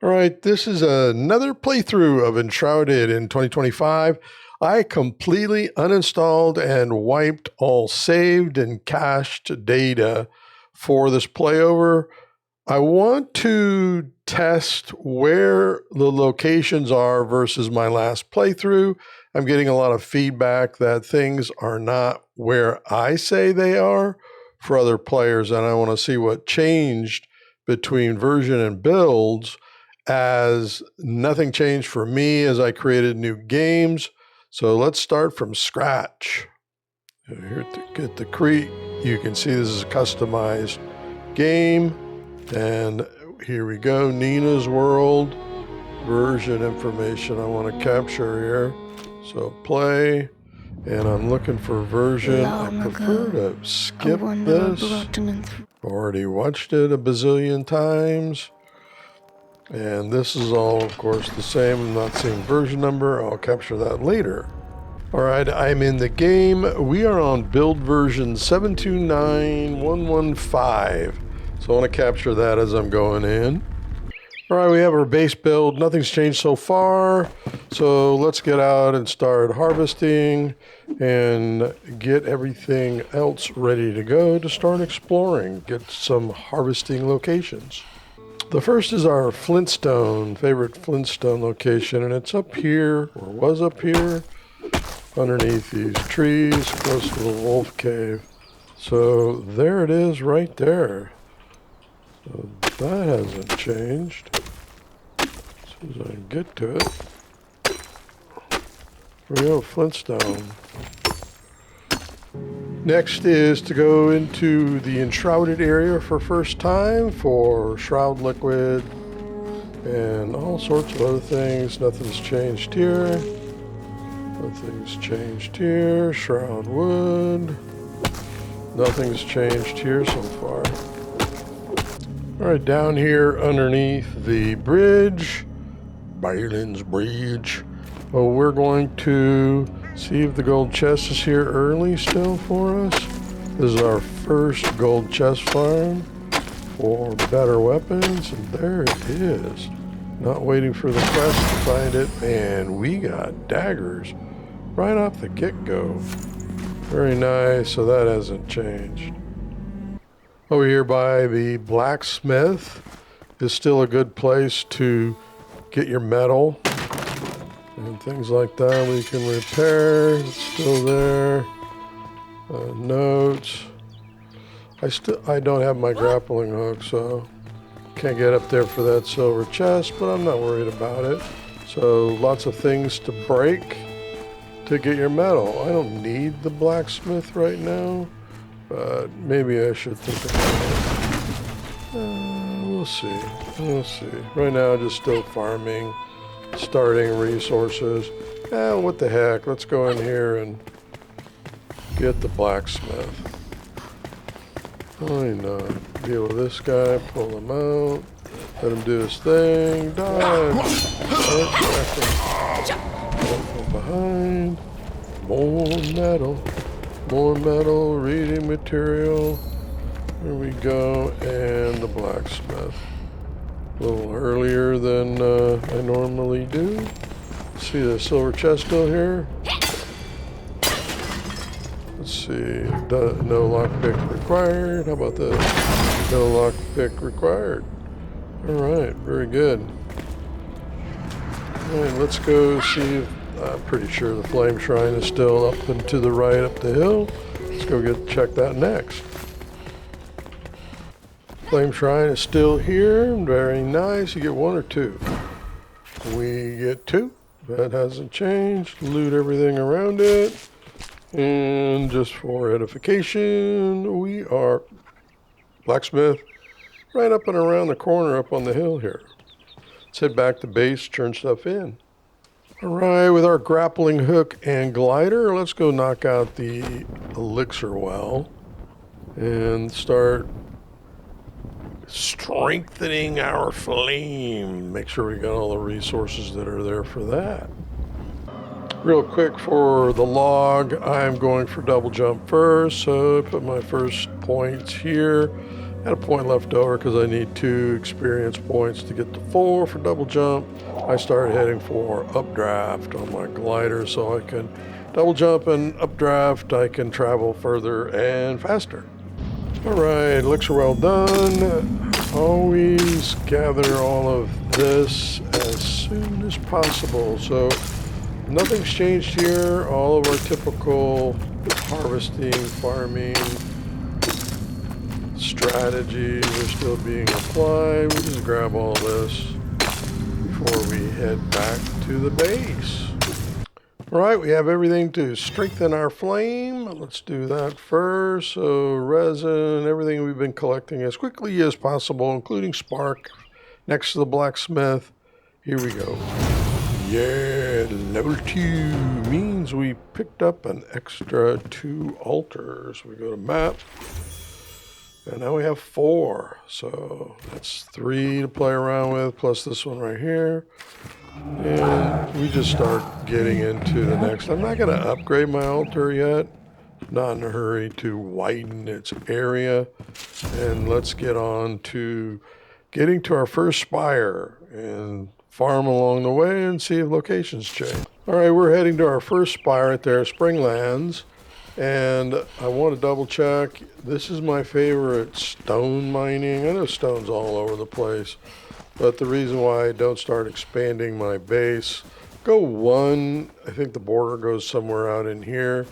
All right, this is another playthrough of Enshrouded in 2025. I completely uninstalled and wiped all saved and cached data for this playover. I want to test where the locations are versus my last playthrough. I'm getting a lot of feedback that things are not where I say they are for other players, and I want to see what changed between version and builds, as nothing changed for me as I created new games. So let's start from scratch. Here to get the Crete, you can see this is a customized game. And here we go, Nina's World, version information I want to capture here. So play, and I'm looking for version. I prefer to skip this. Already watched it a bazillion times. And this is all, of course, the same. I'm not seeing version number. I'll capture that later. All right, I'm in the game. We are on build version 729115. So I want to capture that as I'm going in. All right, we have our base build. Nothing's changed so far. So let's get out and start harvesting and get everything else ready to go to start exploring, get some harvesting locations. The first is our Flintstone, favorite Flintstone location, and it's up here, or was up here, underneath these trees, close to the wolf cave. So there it is right there. So that hasn't changed. As soon as I can get to it. Here we go, Flintstone. Next is to go into the Enshrouded area for first time for Shroud liquid and all sorts of other things. Nothing's changed here. Nothing's changed here. Shroud wood. Nothing's changed here so far. All right, down here underneath the bridge, Byron's Bridge. Well, we're going to see if the gold chest is here early still for us. This is our first gold chest farm for better weapons, and there it is. Not waiting for the quest to find it, and we got daggers right off the get-go. Very nice, so that hasn't changed. Over here by the blacksmith is still a good place to get your metal and things like that. We can repair. It's still there. Notes. I don't have my grappling hook, so can't get up there for that silver chest, but I'm not worried about it. So lots of things to break to get your metal. I don't need the blacksmith right now, but maybe I should think about it. We'll see. We'll see. Right now, just still farming, starting resources. What the heck? Let's go in here and get the blacksmith. Why not? Deal with this guy, pull him out, let him do his thing, dive. From behind. More metal, reading material. There we go, and the blacksmith. A little earlier than I normally do. See the silver chest still here? Let's see, no lockpick required. How about this? No lockpick required. All right, very good. All right, let's go see if, I'm pretty sure the flame shrine is still up and to the right up the hill. Let's go check that next. Flame shrine is still here, very nice. You get one or two? We get two. That hasn't changed. Loot everything around it. And just for edification, we are blacksmith right up and around the corner up on the hill here. Let's head back to base, turn stuff in. All right, with our grappling hook and glider, let's go knock out the Elixir Well and start strengthening our flame. Make sure we got all the resources that are there for that. Real quick for the log, I'm going for double jump first, so I put my first points here. Had a point left over because I need 2 experience points to get to 4 for double jump. I started heading for updraft on my glider so I can double jump and updraft. I can travel further and faster. All right, Elixir Well done. Always gather all of this as soon as possible. So nothing's changed here. All of our typical harvesting, farming strategies are still being applied. We just grab all this before we head back to the base. All right, we have everything to strengthen our flame. Let's do that first. So resin, everything we've been collecting as quickly as possible, including spark next to the blacksmith. Here we go. Yeah, level 2 means we picked up an extra 2 altars. We go to map, and now we have 4. So that's 3 to play around with, plus this one right here. And we just start getting into the next. I'm not going to upgrade my altar yet. Not in a hurry to widen its area. And let's get on to getting to our first spire and farm along the way and see if locations change. All right, we're heading to our first spire right there, Springlands. And I want to double check. This is my favorite stone mining. I know stone's all over the place. But the reason why I don't start expanding my base, go 1, I think the border goes somewhere out in here.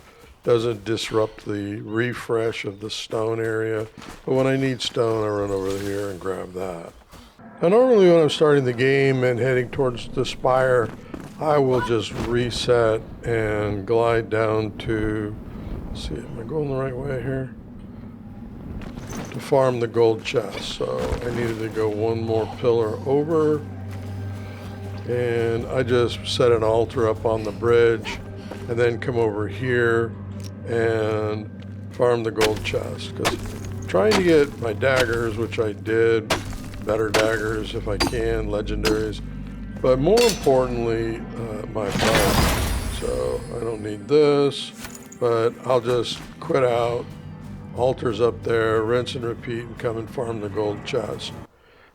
Doesn't disrupt the refresh of the stone area. But when I need stone, I run over here and grab that. Now normally when I'm starting the game and heading towards the spire, I will just reset and glide down to, let's see, am I going the right way here? To farm the gold chest. So I needed to go 1 more pillar over, and I just set an altar up on the bridge and then come over here and farm the gold chest, because trying to get my daggers, which I did, better daggers if I can, legendaries, but more importantly my bow. So I don't need this, but I'll just quit out. Altars up there, rinse and repeat, and come and farm the gold chest.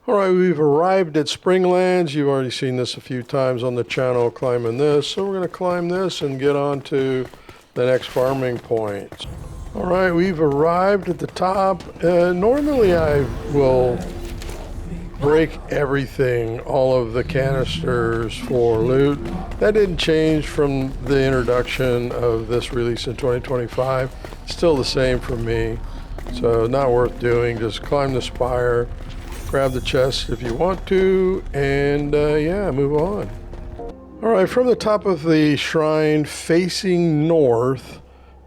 All right, we've arrived at Springlands. You've already seen this a few times on the channel, climbing this. So we're going to climb this and get on to the next farming point. All right, we've arrived at the top. Normally I will break everything, all of the canisters for loot. That didn't change from the introduction of this release in 2025. Still the same for me, so not worth doing. Just climb the spire, grab the chest if you want to, and yeah, move on. All right, from the top of the shrine facing north,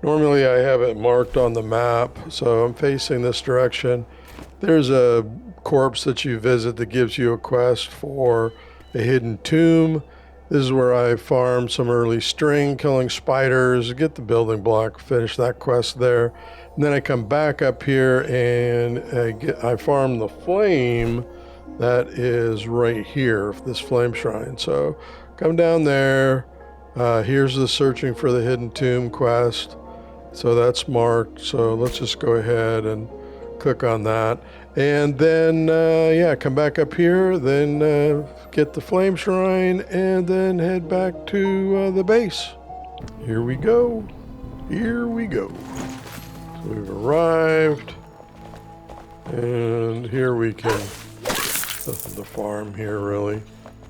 normally I have it marked on the map, so I'm facing this direction. There's a corpse that you visit that gives you a quest for a hidden tomb. This is where I farm some early string, killing spiders, get the building block, finish that quest there. And then I come back up here and I farm the flame that is right here, this flame shrine. So come down there. Here's the searching for the hidden tomb quest. So that's marked. So let's just go ahead and click on that. And then, yeah, come back up here, then get the flame shrine, and then head back to the base. Here we go. Here we go. So we've arrived. And here we can, nothing to farm here really.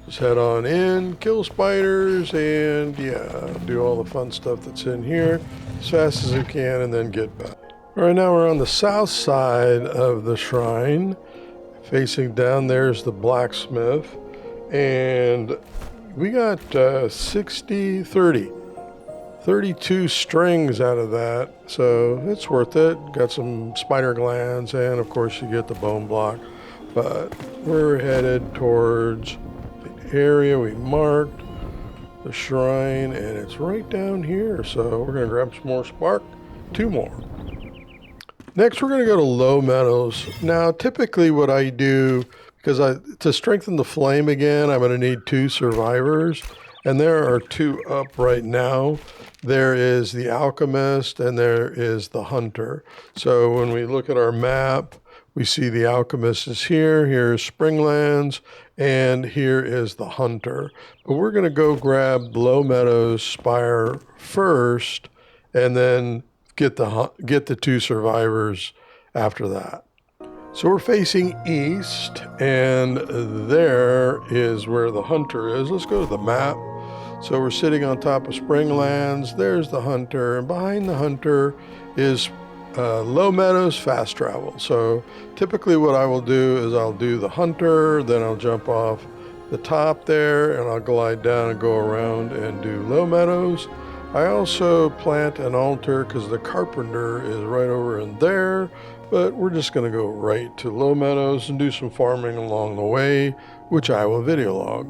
Just head on in, kill spiders, and yeah, do all the fun stuff that's in here as fast as you can, and then get back. All right, now we're on the south side of the shrine. Facing down there's the blacksmith. And we got 32 strings out of that. So it's worth it. Got some spider glands, and of course you get the bone block. But we're headed towards the area we marked, the shrine, and it's right down here. So we're gonna grab some more spark, 2 more. Next, we're going to go to low meadows. Now, typically what I do, because to strengthen the flame again, I'm going to need 2 survivors. And there are 2 up right now. There is the alchemist and there is the hunter. So when we look at our map, We see the alchemist is here. Here's Springlands, and here is the hunter. But we're going to go grab Meadows Spire first, and then get the 2 survivors after that. So we're facing east, and there is where the hunter is. Let's go to the map. So we're sitting on top of Springlands. There's the hunter, and behind the hunter is Low Meadows fast travel. So typically what I will do is I'll do the hunter, then I'll jump off the top there, and I'll glide down and go around and do Low Meadows. I also plant an altar because the carpenter is right over in there, but we're just going to go right to Low Meadows and do some farming along the way, which I will video log.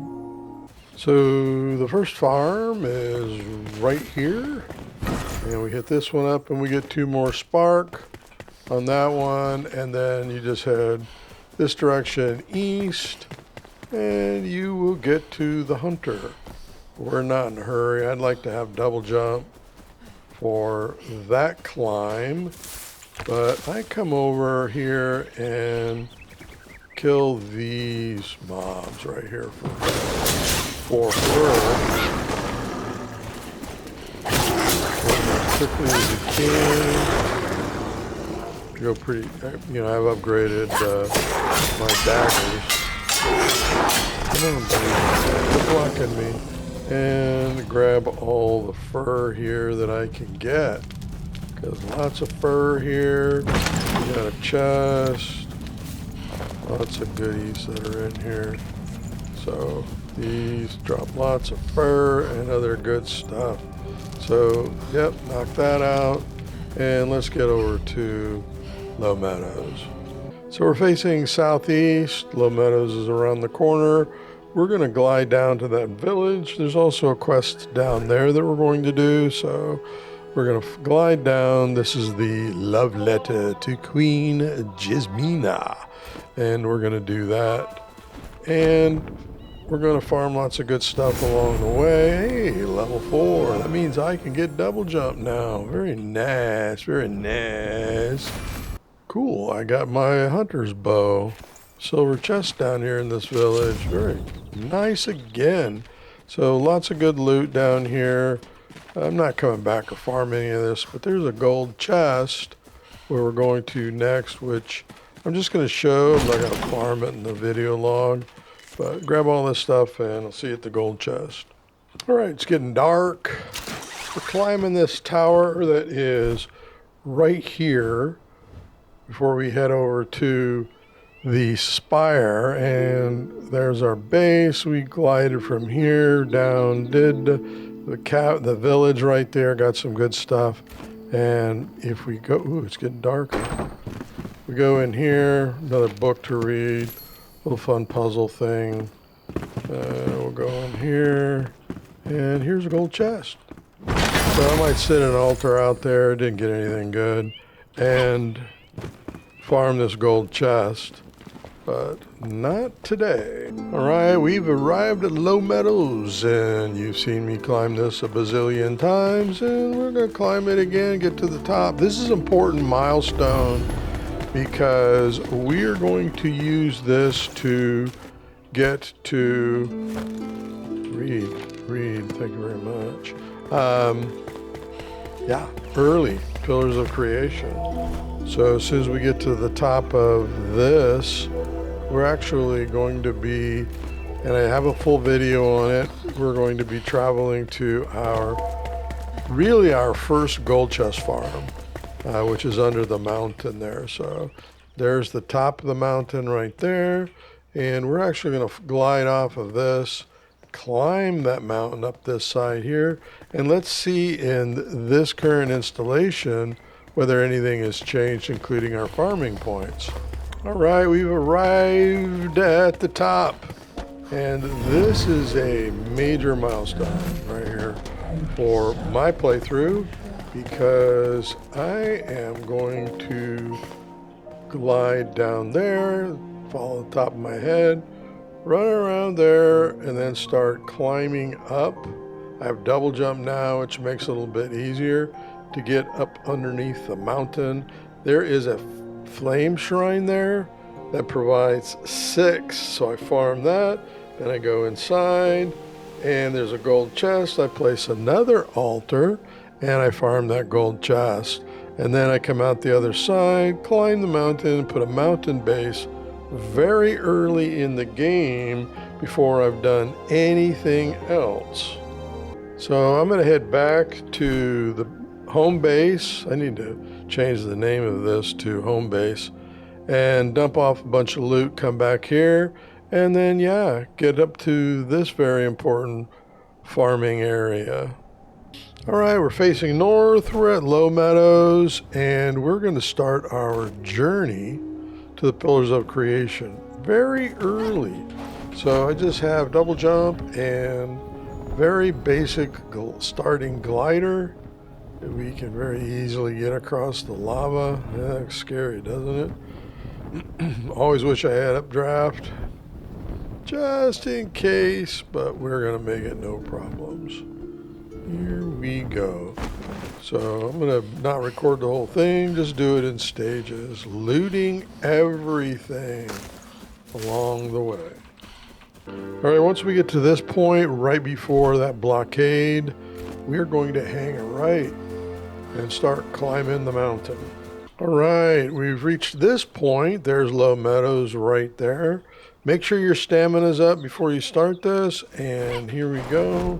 So the first farm is right here, and we hit this one up and we get 2 more spark on that one, and then you just head this direction east and you will get to the hunter. We're not in a hurry. I'd like to have double jump for that climb, but I come over here and kill these mobs right here for fur. As quickly as you can. Go pretty, I've upgraded my daggers. Come on, buddy. Quit blocking me. And grab all the fur here that I can get. Because lots of fur here. We got a chest. Lots of goodies that are in here. So these drop lots of fur and other good stuff. So, yep, knock that out. And let's get over to Low Meadows. So we're facing southeast. Low Meadows is around the corner. We're going to glide down to that village. There's also a quest down there that we're going to do. So we're going to glide down. This is the love letter to Queen Jasmina. And we're going to do that. And we're going to farm lots of good stuff along the way. Hey, level 4. That means I can get double jump now. Very nice. Very nice. Cool. I got my hunter's bow. Silver chest down here in this village. Very nice again. So lots of good loot down here. I'm not coming back to farm any of this, but there's a gold chest where we're going to next, which I'm just going to show. I'm not going to farm it in the video log. But grab all this stuff and I'll see you at the gold chest. All right, it's getting dark. We're climbing this tower that is right here before we head over to the spire. And there's our base. We glided from here down, did the village right there, got some good stuff. And if we go, ooh, it's getting darker. We go in here, another book to read. Little fun puzzle thing. We'll go in here, and here's a gold chest. So I might sit an altar out there, didn't get anything good, and farm this gold chest, but not today. All right, we've arrived at Low Meadows, and you've seen me climb this a bazillion times, and we're gonna climb it again, get to the top. This is important milestone, because we are going to use this to get to read, thank you very much. Early Pillars of Creation. So as soon as we get to the top of this, we're actually going to be, and I have a full video on it, we're going to be traveling to our first gold chest farm. Which is under the mountain there. So there's the top of the mountain right there. And we're actually going to glide off of this, climb that mountain up this side here. And let's see in this current installation whether anything has changed, including our farming points. All right, we've arrived at the top. And this is a major milestone right here for my playthrough, because I am going to glide down there, follow the top of my head, run around there, and then start climbing up. I have double jump now, which makes it a little bit easier to get up underneath the mountain. There is a flame shrine there that provides 6. So I farm that, then I go inside, and there's a gold chest. I place another altar, and I farm that gold chest. And then I come out the other side, climb the mountain, put a mountain base very early in the game before I've done anything else. So I'm going to head back to the home base. I need to change the name of this to home base and dump off a bunch of loot, come back here, and then yeah, get up to this very important farming area. All right, we're facing north. We're at Low Meadows, and we're going to start our journey to the Pillars of Creation very early. So I just have double jump and very basic starting glider. We can very easily get across the lava. Yeah, that's scary, doesn't it? Always wish I had updraft, just in case, but we're going to make it no problems. Here we go. So I'm going to not record the whole thing, just do it in stages, looting everything along the way. All right, once we get to this point, right before that blockade, we're going to hang a right and start climbing the mountain. All right, we've reached this point. There's Low Meadows right there. Make sure your stamina's up before you start this, and here we go.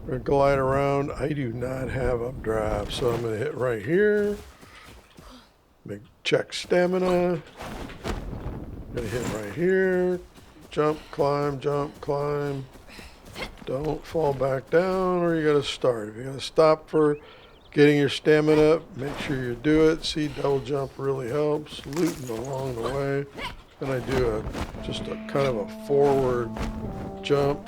We're going to glide around. I do not have updraft, so I'm going to hit right here. Check stamina. I'm going to hit right here. Jump, climb, jump, climb. Don't fall back down, or you got to start. If you got to stop for getting your stamina up, make sure you do it. See, double jump really helps. Looting along the way. And I do just a kind of a forward jump.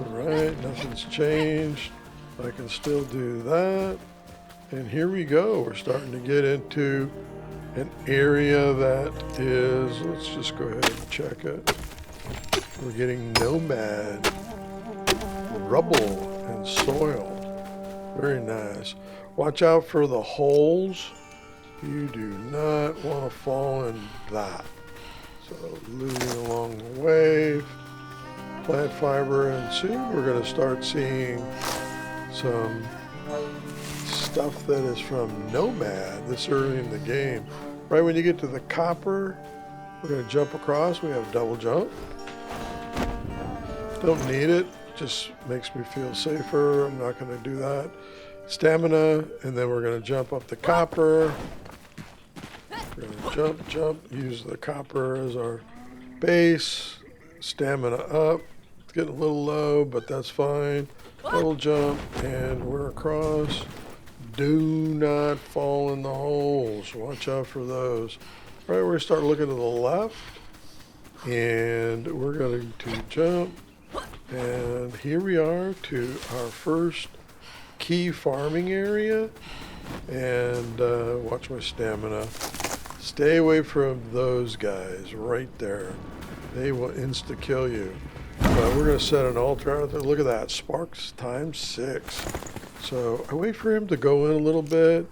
Alright, nothing's changed. I can still do that. And here we go. We're starting to get into an area that is, let's just go ahead and check it. We're getting Nomad, rubble, and soil. Very nice. Watch out for the holes. You do not want to fall in that. So looting along the way. Plant fiber, and soon we're going to start seeing some stuff that is from Nomad this early in the game. Right when you get to the copper, we're going to jump across. We have double jump. Don't need it, just makes me feel safer. I'm not going to do that. Stamina, and then we're going to jump up the copper. We're going to jump, use the copper as our base. Stamina up. It's getting a little low, but that's fine. Double jump, and we're across. Do not fall in the holes. Watch out for those. All right, we're going to start looking to the left, and we're going to jump. And here we are to our first key farming area. And watch my stamina. Stay away from those guys right there. They will insta-kill you. But we're going to set an altar out there. Look at that. Sparks times 6. So I wait for him to go in a little bit.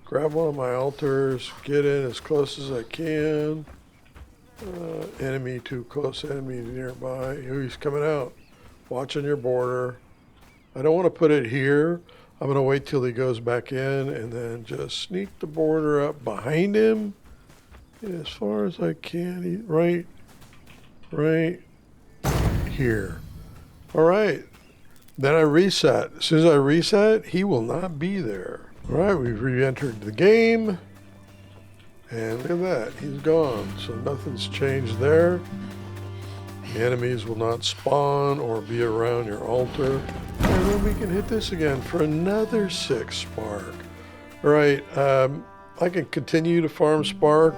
Grab one of my altars. Get in as close as I can. Enemy too close. Enemy nearby. He's coming out. Watching your border. I don't want to put it here. I'm going to wait till he goes back in and then just sneak the border up behind him. As far as I can. Right here. All right. Then I reset. As soon as I reset, he will not be there. All right, we've re-entered the game. And look at that. He's gone. So nothing's changed there. The enemies will not spawn or be around your altar. And then we can hit this again for another 6 spark. All right, I can continue to farm spark.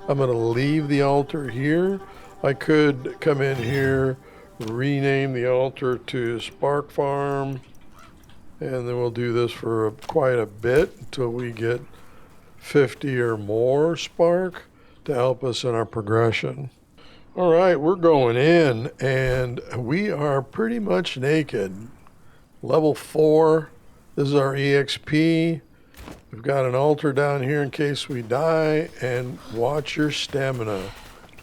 I'm going to leave the altar here. I could come in here, rename the altar to Spark Farm, and then we'll do this for quite a bit until we get 50 or more spark to help us in our progression. All right, we're going in, and we are pretty much naked. Level 4, this is our EXP. We've got an altar down here in case we die, and watch your stamina.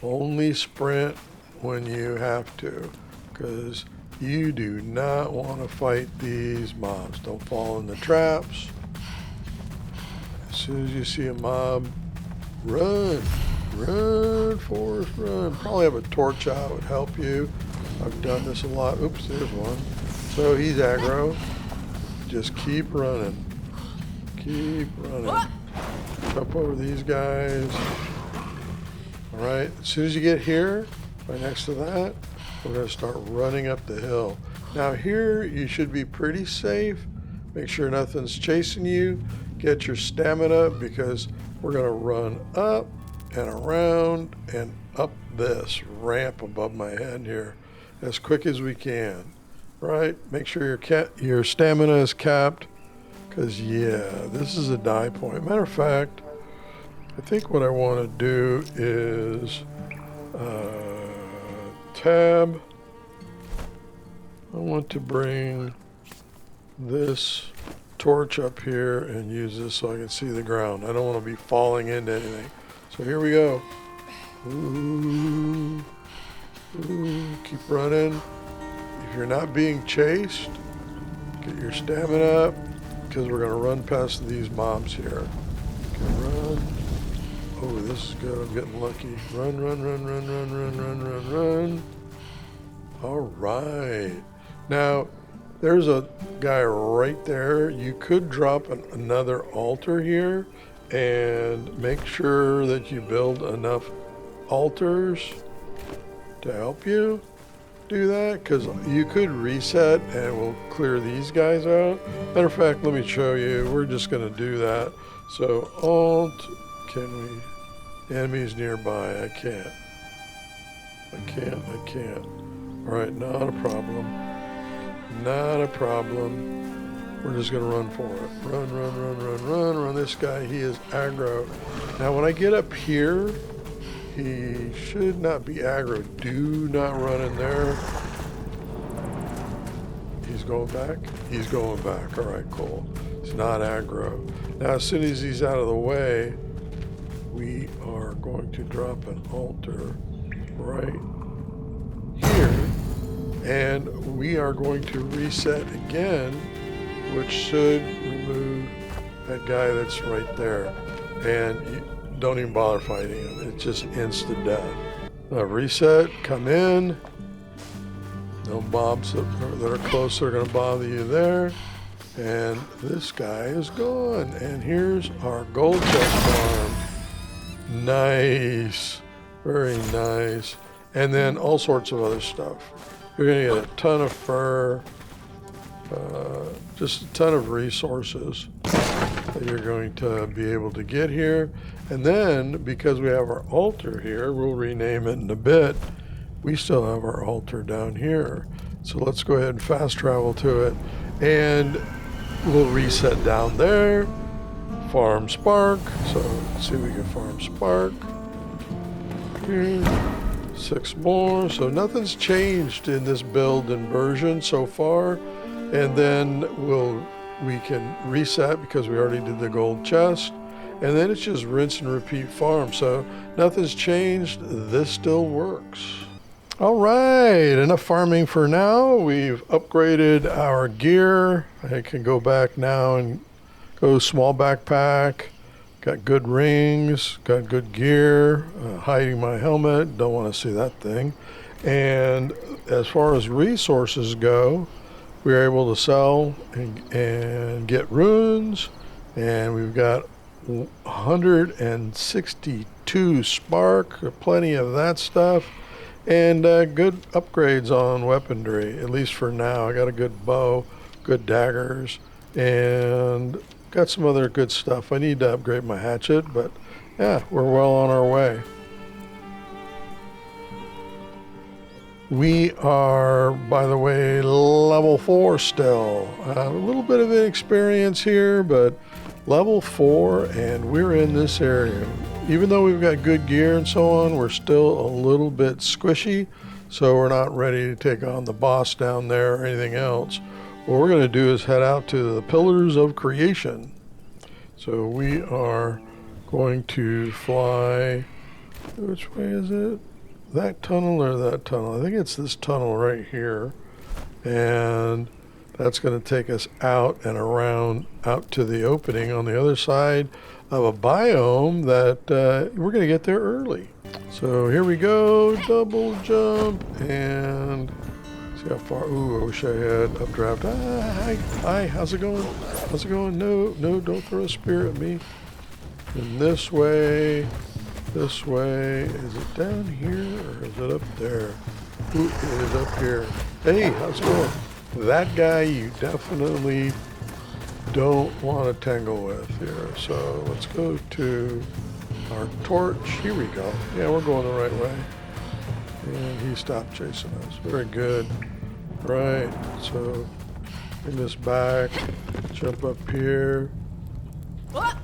Only sprint when you have to, because you do not want to fight these mobs. Don't fall in the traps. As soon as you see a mob, run. Run, Forrest, run. Probably have a torch out would help you. I've done this a lot. Oops, there's one. So he's aggro. Just keep running. Keep running. Jump over these guys. Alright, as soon as you get here, right next to that, we're going to start running up the hill. Now here, you should be pretty safe. Make sure nothing's chasing you. Get your stamina, because we're going to run up and around and up this ramp above my head here as quick as we can. Right? Make sure your stamina is capped, because yeah, this is a die point. Matter of fact, I think what I want to do is tab. I want to bring this torch up here and use this so I can see the ground. I don't want to be falling into anything. So here we go. Ooh. Ooh. Keep running. If you're not being chased, get your stamina up, because we're going to run past these mobs here. Okay, run. Oh, this is good. I'm getting lucky. Run, run, run, run, run, run, run, run, run. All right. Now, there's a guy right there. You could drop another altar here, and make sure that you build enough altars to help you do that, because you could reset and we'll clear these guys out. Matter of fact, let me show you. We're just going to do that. So alt, can we, enemies nearby? I can't. All right, not a problem. Not a problem. We're just going to run for it. Run, run, run, run, run, run. This guy, he is aggro. Now, when I get up here, he should not be aggro. Do not run in there. He's going back? He's going back. All right, cool. He's not aggro. Now, as soon as he's out of the way, we are going to drop an altar right here. And we are going to reset again, which should remove that guy that's right there. And you don't even bother fighting him. It's just instant death. Reset, come in. No mobs that are close are going to bother you there. And this guy is gone. And here's our gold chest farm. Nice. Very nice. And then all sorts of other stuff. You're going to get a ton of fur, just a ton of resources that you're going to be able to get here. And then, because we have our altar here, we'll rename it in a bit, we still have our altar down here. So let's go ahead and fast travel to it. And we'll reset down there, farm spark. So let's see if we can farm spark. Here. 6 more, so nothing's changed in this build and version so far. And then we can reset, because we already did the gold chest, and then it's just rinse and repeat farm. So nothing's changed. This still works. All right, enough farming for now. We've upgraded our gear. I can go back now and go small backpack. Got good rings, got good gear, hiding my helmet, don't want to see that thing. And as far as resources go, we are able to sell and get runes, and we've got 162 spark, plenty of that stuff, and good upgrades on weaponry, at least for now. I got a good bow, good daggers, and got some other good stuff. I need to upgrade my hatchet, but yeah, we're well on our way. We are, by the way, level 4 still. A little bit of inexperience here, but level 4, and we're in this area. Even though we've got good gear and so on, we're still a little bit squishy, so we're not ready to take on the boss down there or anything else. What we're going to do is head out to the Pillars of Creation. So we are going to fly, which way is it? That tunnel or that tunnel? I think it's this tunnel right here. And that's going to take us out and around out to the opening on the other side of a biome that we're going to get there early. So here we go, double jump, and see how far. Ooh, I wish I had updraft. Hi, how's it going? How's it going? No, don't throw a spear at me. And this way. Is it down here or is it up there? Ooh, it is up here. Hey, how's it going? That guy you definitely don't want to tangle with here. So let's go to our torch. Here we go. Yeah, we're going the right way. And he stopped chasing us. Very good. Right. So bring this back. Jump up here. Come on.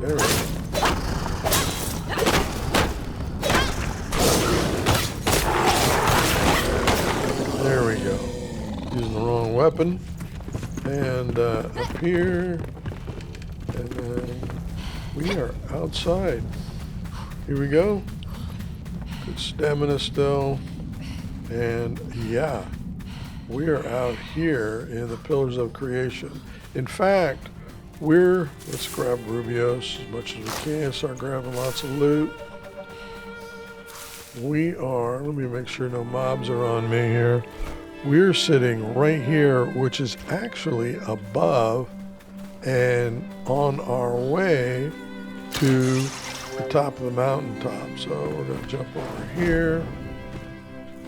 There we go. There we go. Using the wrong weapon. And up here. And then we are outside. Here we go. Good stamina still. And yeah, we are out here in the Pillars of Creation. In fact, let's grab Rubios as much as we can. Start grabbing lots of loot. Let me make sure no mobs are on me here. We're sitting right here, which is actually above and on our way to the top of the mountaintop. So we're going to jump over here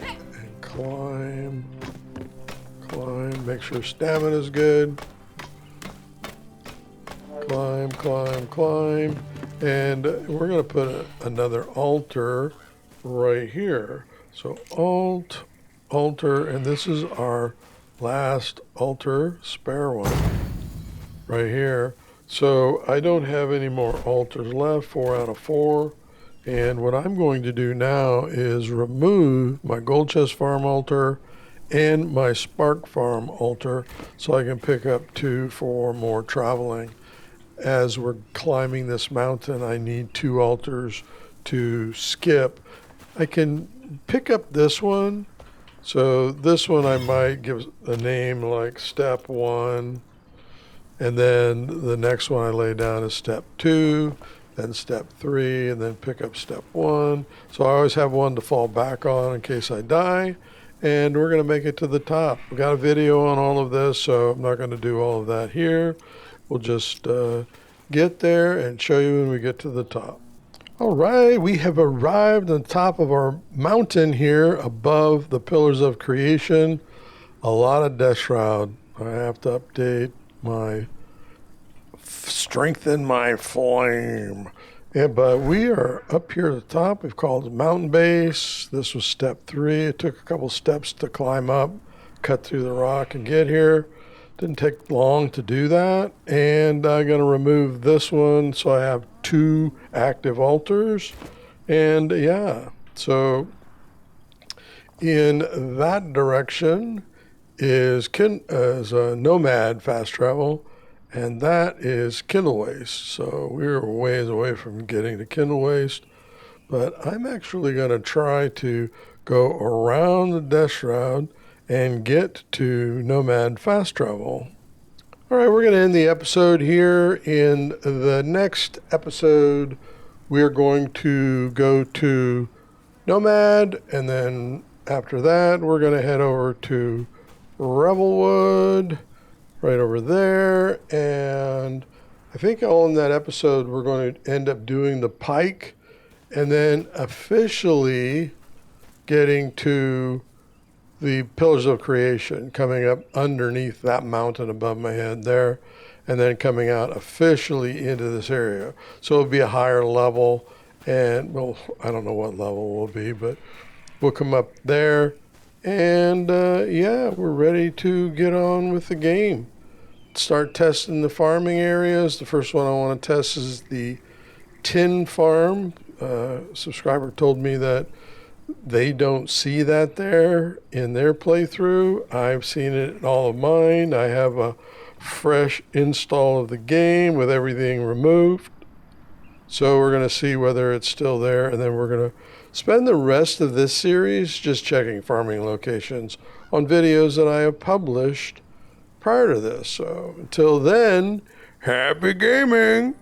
and climb, make sure stamina's good. Climb. And we're going to put another altar right here. So altar, and this is our last altar, spare one, right here. So I don't have any more altars left, 4 out of 4. And what I'm going to do now is remove my gold chest farm altar and my spark farm altar so I can pick up 2 for more traveling. As we're climbing this mountain, I need 2 altars to skip. I can pick up this one. So this one I might give a name like step 1. And then the next one I lay down is step 2, then step 3, and then pick up step 1. So I always have one to fall back on in case I die. And we're going to make it to the top. We've got a video on all of this, so I'm not going to do all of that here. We'll just get there and show you when we get to the top. All right, we have arrived on the top of our mountain here above the Pillars of Creation. A lot of Death Shroud. I have to update strengthen my flame. Yeah, but we are up here at the top. We've called it Mountain Base. This was step 3. It took a couple steps to climb up, cut through the rock and get here. Didn't take long to do that. And I'm going to remove this one so I have 2 active altars. And yeah, so in that direction is Nomad fast travel, and that is Kindle Waste. So we're ways away from getting to Kindle Waste, but I'm actually going to try to go around the Death Shroud and get to Nomad fast travel. All right, we're going to end the episode here. In the next episode, we're going to go to Nomad, and then after that, we're going to head over to Revelwood, right over there. And I think all in that episode, we're going to end up doing the Pike, and then officially getting to the Pillars of Creation, coming up underneath that mountain above my head there, and then coming out officially into this area. So it'll be a higher level, and well, I don't know what level we'll be, but we'll come up there, and yeah, we're ready to get on with the game. Start testing the farming areas. The first one I want to test is the tin farm. Subscriber told me that They don't see that there in their playthrough. I've seen it in all of mine. I have a fresh install of the game with everything removed. So we're going to see whether it's still there, and then we're going to spend the rest of this series just checking farming locations on videos that I have published prior to this. So until then, happy gaming!